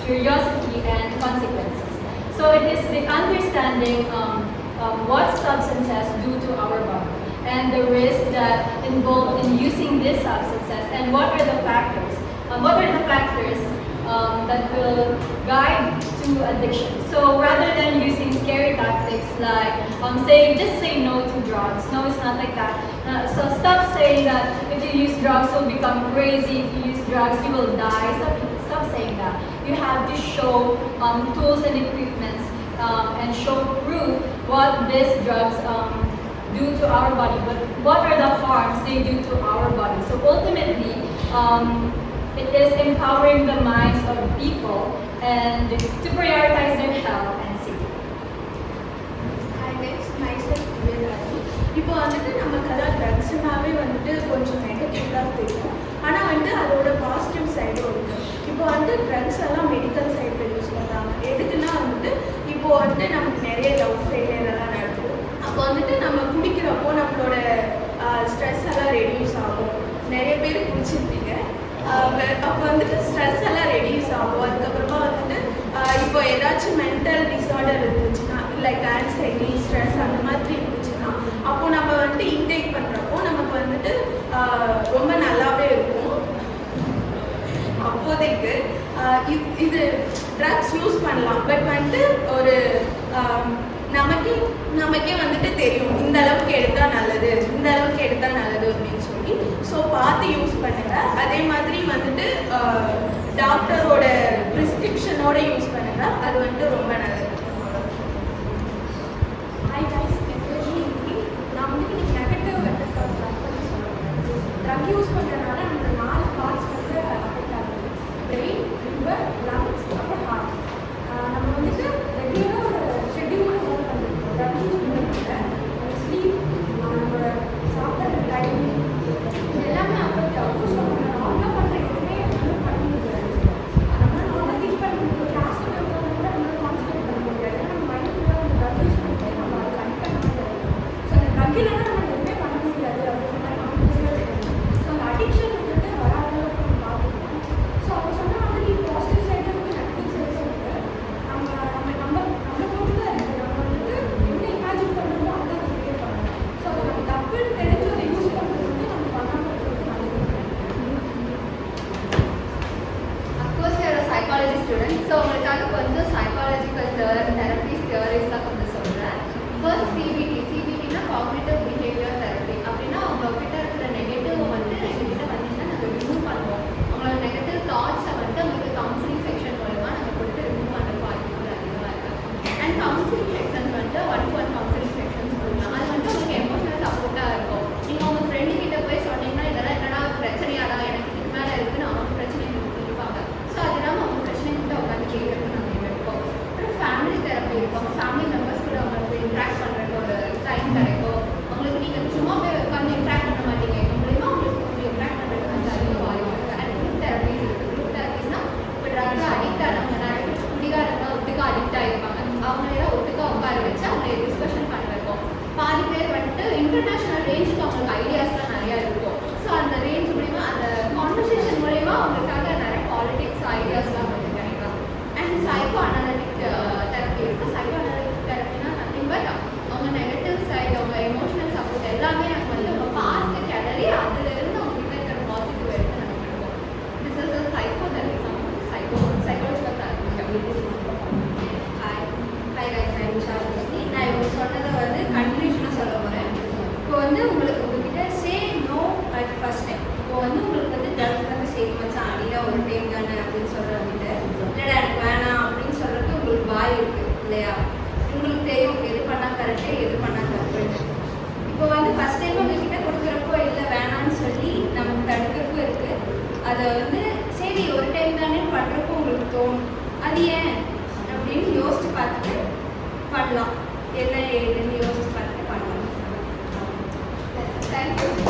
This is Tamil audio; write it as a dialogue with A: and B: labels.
A: curiosity, and consequences. So it is the understanding what substances do to our body and the risk that involved in using these substances and what are the factors that will guide to addiction. So rather than using scary tactics like just say no to drugs. No, it's not like that. So stop saying that if you use drugs you'll become crazy. If you use drugs you will die. Stop saying that. You have to show tools and equipment and show proof what these drugs do to our body. But what are the harms they do to our body? So ultimately, it is empowering the minds of people and to prioritize their health and safety.
B: Hi guys, myself Vivekaraji. இப்போ வந்துட்டு நமக்கெல்லாம் ட்ரக்ஸ்னாவே வந்துட்டு கொஞ்சம் நெகட்டிவாக தெரியும். ஆனால் வந்து அதோட பாசிட்டிவ் சைடும் இருக்குது. இப்போ வந்து ட்ரக்ஸ் எல்லாம் மெடிக்கல் சைடில் யூஸ் பண்ணுறாங்க. எதுக்குன்னா வந்துட்டு இப்போ வந்துட்டு நமக்கு நிறைய லவ் ஃபெயிலியர் எல்லாம் நடக்கும். அப்போ வந்துட்டு நம்ம குடிக்கிறப்போ நம்மளோட ஸ்ட்ரெஸ் எல்லாம் ரெடியூஸ் ஆகும். நிறைய பேர் குடிச்சிருப்பீங்க. அப்போ வந்துட்டு ஸ்ட்ரெஸ் எல்லாம் ரெடியூஸ் ஆகும். அதுக்கப்புறமா வந்துட்டு இப்போ ஏதாச்சும் மென்டல் டிஸார்டர் இருந்துச்சுன்னா லைக் ஆன்சைட்டி ஸ்ட்ரெஸ் அந்த மாதிரி இருந்துச்சுன்னா அப்போ நம்ம வந்துட்டு இன்டேக் பண்ணுறப்போ நமக்கு வந்துட்டு ரொம்ப நல்லாவே இருக்கும். அப்போதைக்கு இது ட்ரக்ஸ் யூஸ் பண்ணலாம். பட் வந்துட்டு ஒரு நமக்கே வந்துட்டு தெரியும் இந்த அளவுக்கு எடுத்தால் நல்லது, இந்த அளவுக்கு எடுத்தால் நல்லது அப்படின்னு சொல்லி. ஸோ பார்த்து யூஸ் பண்ணுங்க. அதே மாதிரி வந்துட்டு டாக்டரோட ப்ரிஸ்கிரிப்ஷனோட யூஸ் பண்ணுங்க. அது வந்துட்டு ரொம்ப நல்லது.
C: ஹாய் கைஸ், நான் வந்துட்டு நெகட்டிவ் ட்ரக் யூஸ் பண்ணுறதுனால நமக்கு 4 பார்ட்ஸ் வந்து அஃபெக்ட் ஆகுது. பிரெயின், லிவர், லங்ஸ், அப்புறம் ஹார்ட். நம்ம வந்துட்டு ரெகுலராக ஒரு ஷெட்யூல் ஃபாலோ பண்ணிருக்கோம். ட்ரக் யூஸ் பண்ணுறதுனால ஸ்லீப், நம்மளோட சாப்பிட்ற டைம், இது எல்லாமே அஃபெக்ட் ஆகும். ஸோ நம்ம நார்மலாக பண்ணுற எதுவுமே நம்மளால பண்ண முடியாது. நம்ம நார்மலாக திங்க் பண்ண முடியும். கிளாஸ் கூட நம்மளால கான்சன்ட்ரேட் பண்ண முடியாது. ஏன்னா நம்ம மைண்ட் ஃபுல்லாக அந்த ட்ரக் யூஸ் பண்ணிட்டு நம்ம அதை கனெக்ட் பண்ண முடியாது. ஸோ அந்த ட்ரக் இல்லைன்னா நம்ம எதுவுமே பண்ண முடியாது அப்படின்ற மாதிரி கான்ஃபிடன்ஸாக தெரியும். ஸோ அந்த அடிக்ஷன் வந்துட்டு வராத அளவுக்கு நம்ம பார்த்துக்கணும். ஸோ அவங்க சொன்ன மாதிரி பாசிட்டிவ் சைடு இருக்குது, நெகட்டிவ் சைட்ஸ் இருக்குது. நம்மளை பொறுத்து தான் இருக்குது. நம்ம வந்துட்டு என்ன இமேஜின் பண்ணுறோமோ அதுதான் நம்ம கிரியேட் பண்ணணும். ஸோ அதை நம்ம தப்புன்னு தெரிஞ்சு அதை யூஸ் பண்ணுறது வந்து நம்ம பண்ணாமல் இருக்கிறது நல்லது.
D: Of course you're a psychology student. So உங்களுக்காக கொஞ்சம் சைக்காலஜிக்கல் தெரபிஸ் தியரிஸ்லாம் கொஞ்சம் சொல்கிறேன். ஃபர்ஸ்ட் சிபிடினா காக்னிட்டிவ் பிஹேவியர் தெரப்பி. அப்படின்னா அவங்கக்கிட்ட இருக்கிற நெகட்டிவ் வந்து எங்ககிட்ட வந்துச்சுன்னா நாங்கள் ரிமூவ் பண்ணுவோம். அவங்களோட நெகட்டிவ் தாட்ஸை வந்து உங்களுக்கு கவுன்சிலிங் செக்ஷன் மூலமாக நாங்கள் கொடுத்து ரிமூவ் பண்ண வாய்ப்புகள் அதிகமாக இருக்குது. அண்ட் கவுன்சிலிங் செக்ஷன்ஸ் வந்துட்டு 1-to-1 கவுன்சிலிங் செக்ஷன்ஸ் கொடுக்கலாம். அது வந்து உங்களுக்கு எமோஷனல் சப்போர்ட்டாக இருக்கும். நீங்கள் உங்கள் ஃப்ரெண்டு கிட்ட போய் சொன்னீங்கன்னா இதெல்லாம் என்னடா பிரச்சனையாடா, எனக்கு இதுக்கு மேலே இருக்குன்னு அவங்க பிரச்சனை இருப்பாங்க. ஸோ அது இல்லாமல் அவங்க பிரச்சனை கிட்ட உட்காந்து கேட்கறது நாங்கள் இருக்கோம். அப்புறம் ஃபேமிலி தெரப்பி இருக்கும். ஃபேமிலி மெம்பர்ஸ் கூட அவங்களுக்கு இன்ட்ராக்ட் பண்ணுறதுக்கு ஒரு டைம் கிடைக்கும். அவங்களுக்கு நீங்கள் சும்மா போய் உட்காந்து இன்ட்ராக்ட் பண்ண மாட்டீங்க. இது மூலிமா அவங்களுக்கு கொஞ்சம் இன்ட்ராக்ட் பண்ணுறதுக்கு வந்து அதிக வாய்ப்பு இருக்குது. அண்ட் குரூப் தெரப்பிஸ் இருக்குது. குரூப் தெரப்பிஸ்னால் இப்போ ட்ரக்கில் அடிக்ட் ஆனவங்க நிறைய பேர் குடிகாரங்க ஒட்டுக்கா அடிக்ட் ஆகிருப்பாங்க. அவங்களெல்லாம் ஒட்டுக்கா உட்கார வச்சு அவங்களை டிஸ்கஷன் பண்ண வைப்போம். பாதி பேர் வந்துட்டு இன்டர்நேஷ்னல் ரேஞ்சுக்கு அவங்களுக்கு ஐடியாஸ்லாம் நிறையா இருக்கும். ஸோ அந்த ரேஞ்ச் மூலிமா அந்த கான்வர்சேஷன் மூலிமா அவங்களுக்காக நிறைய பாலிடிக்ஸ் ஐடியாஸ்லாம் வந்து கிடைக்கும். அண்ட் சைக்கோ அனாலிட்டிக் தெரப்பி இருக்குது. சைக்கோ அனாலிட்டிக் தெரப்பினா நத்திங் பட் அவங்க நெகட்டிவ் சைடு, அவங்க எமோஷனல் சப்போர்ட் எல்லாமே நாங்கள் வந்து அவங்க பார்த்து கிளறி அதுலேருந்து அவங்க கிட்ட இருக்கிற பாசிட்டிவ் எடுத்து நாங்கள் பண்ணுவோம். This is a psycho therapy, psychological therapy.
E: Hi guys, நான் விஷாலினி. நான் இவங்க சொன்னதை வந்து கன்க்ளூஷனாக சொல்ல போகிறேன். இப்போ வந்து உங்களுக்கு உங்ககிட்ட say no at first time. இப்போ வந்து உங்களுக்கு வந்து ட்ரக்ஸ் வந்து சரி மச்சான் அடியில் ஒரு டைம் தானே அப்படின்னு சொல்கிறவங்கிட்ட இல்லைடா எனக்கு வேணாம் அப்படின்னு சொல்கிறதுக்கு உங்களுக்கு வாய் இருக்குது இல்லையா? உங்களுக்கு தெரியும் எது பண்ணால் கரெக்டு, எது பண்ணால் தப்புன்னு. இப்போ வந்து ஃபர்ஸ்ட் டைம் உங்ககிட்ட கொடுக்குறப்போ இல்லை வேணான்னு சொல்லி நமக்கு தடுக்கிறப்போ இருக்குது. அதை வந்து சரி ஒரு டைம் தானே பண்ணுறப்போ உங்களுக்கு தோணும். அது ஏன் அப்படின்னு யோசிச்சு பார்த்துட்டு பண்ணலாம். என்ன ஏதுன்னு யோசிச்சு பார்த்துட்டு பண்ணலாம்.
D: தேங்க்யூ.